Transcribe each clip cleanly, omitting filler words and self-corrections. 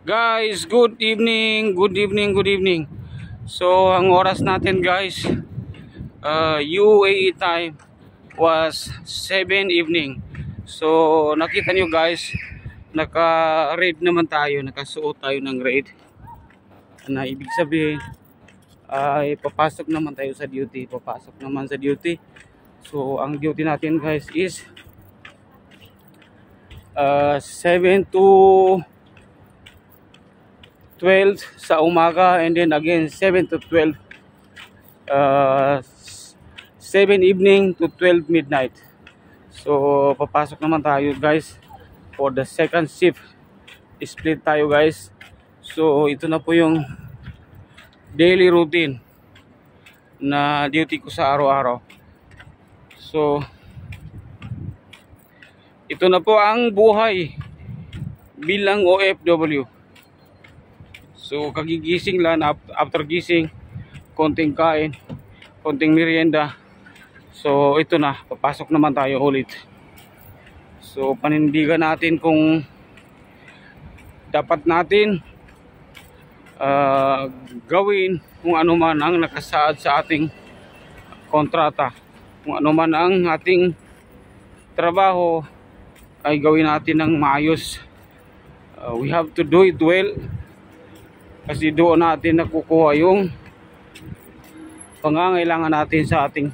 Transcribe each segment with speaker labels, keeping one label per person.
Speaker 1: Guys, good evening, good evening, good evening. So, ang oras natin guys, UAE time was 7 evening. So, nakita nyo guys, naka-raid naman tayo, nakasuot tayo ng raid. Na ibig sabihin, ay papasok naman tayo sa duty, papasok naman sa duty. So, ang duty natin guys is 7 to 12 sa umaga, and then again 7 to 12, 7 evening to 12 midnight. So papasok naman tayo guys for the second shift. Split tayo guys. So ito na po yung daily routine na duty ko sa araw-araw. So ito na po ang buhay bilang OFW. So kagigising lang, after gising, konting kain, konting merienda. So ito na, papasok naman tayo ulit. So panindigan natin kung dapat natin gawin kung ano man ang nakasaad sa ating kontrata. Kung ano man ang ating trabaho ay gawin natin ng maayos. We have to do it well. Kasi doon natin nakukuha yung pangangailangan natin sa ating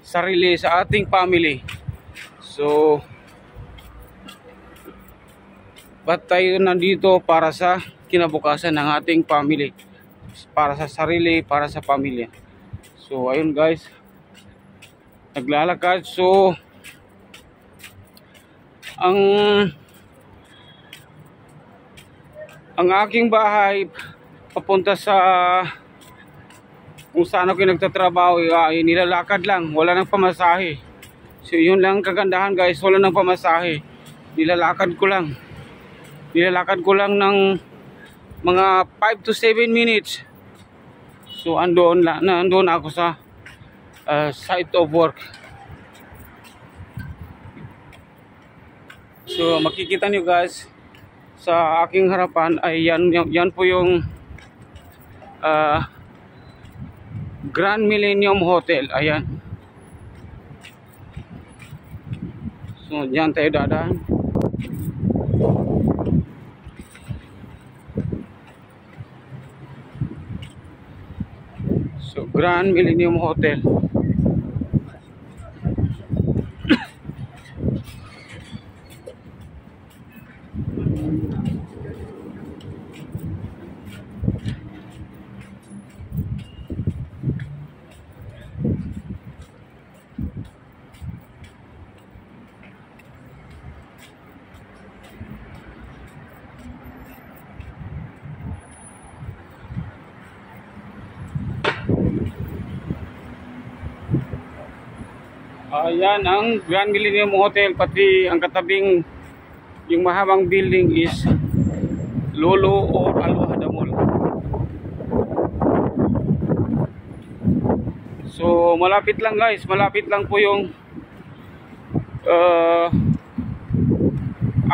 Speaker 1: sarili, sa ating family. So, ba't tayo nandito? Para sa kinabukasan ng ating family, para sa sarili, para sa pamilya. So, ayun guys, naglalakad. So, ang aking bahay papunta sa kung saan ako nagtatrabaho ay nilalakad lang, wala nang pamasahe. So yun lang kagandahan guys, wala nang pamasahe. Nilalakad ko lang ng mga 5 to 7 minutes. So andoon ako sa site of work. So makikita nyo guys, sa aking harapan ay yan po yung Grand Millennium Hotel. Ayan. So diyan tayo dadaan. So Grand Millennium Hotel. Ayan ang Grand Millennium Hotel, pati ang katabing yung mahabang building is Lulu or Al Wahda Mall. So malapit lang guys, malapit lang po yung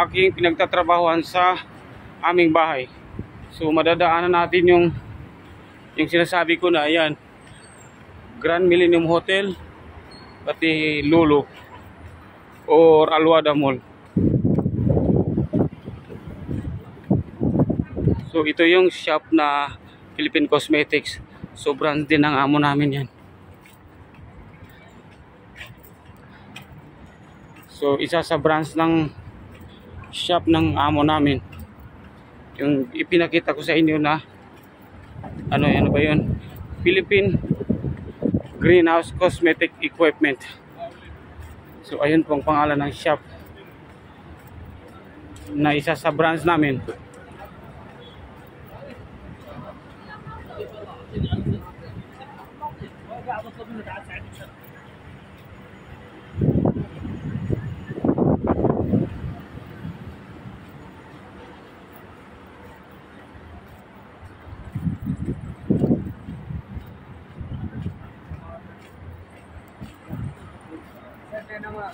Speaker 1: aking pinagtatrabahuan sa aming bahay. So madadaanan natin yung sinasabi ko na ayan, Grand Millennium Hotel, pati Lulu or Al Wahda Mall. So ito yung shop na Philippine Cosmetics. So brand din ang amo namin yan. So isa sa brands ng shop ng amo namin, yung ipinakita ko sa inyo na ano ba yun, Philippine Greenhouse Cosmetic Equipment. So ayun pong pangalan ng shop na isa sa brands namin.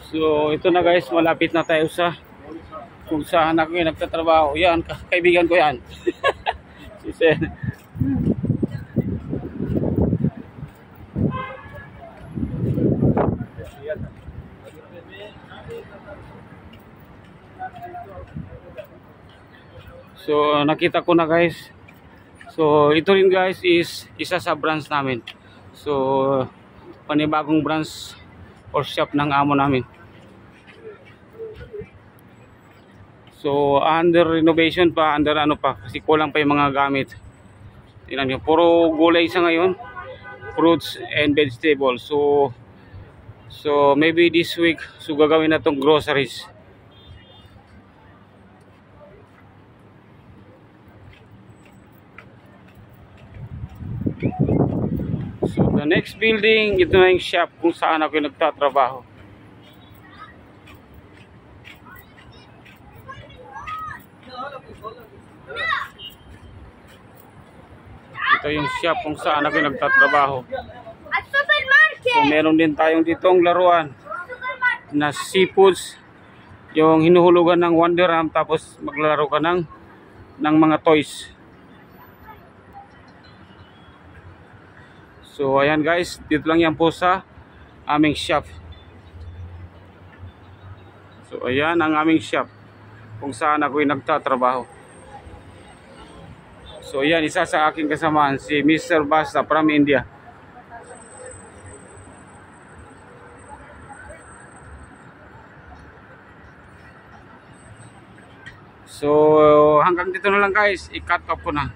Speaker 1: So ito na guys, malapit na tayo sa kung saan ako yung nagtatrabaho. Yan, kaibigan ko yan. Si Sen. So nakita ko na guys. So ito rin guys is isa sa branch namin. So panibagong branch or shop ng amo namin. So under renovation pa, under ano pa, kasi kulang pa yung mga gamit. Tingnan nyo, puro gulay sa ngayon, fruits and vegetables. So maybe this week so gagawin na tong groceries. So the next building, ito na yung shop kung saan ako yung nagtatrabaho. Ito yung shop kung saan ako yung nagtatrabaho. So meron din tayong ditong laruan na seafoods, yung hinuhulugan ng 1 dirham, tapos maglalaro ka ng mga toys. So ayan guys, dito lang yan po sa aming shop. So ayan ang aming shop kung saan ako yung nagtatrabaho. So ayan, isa sa aking kasamaan, si Mr. Basta from India. So hanggang dito na lang guys, i-cut off ko na.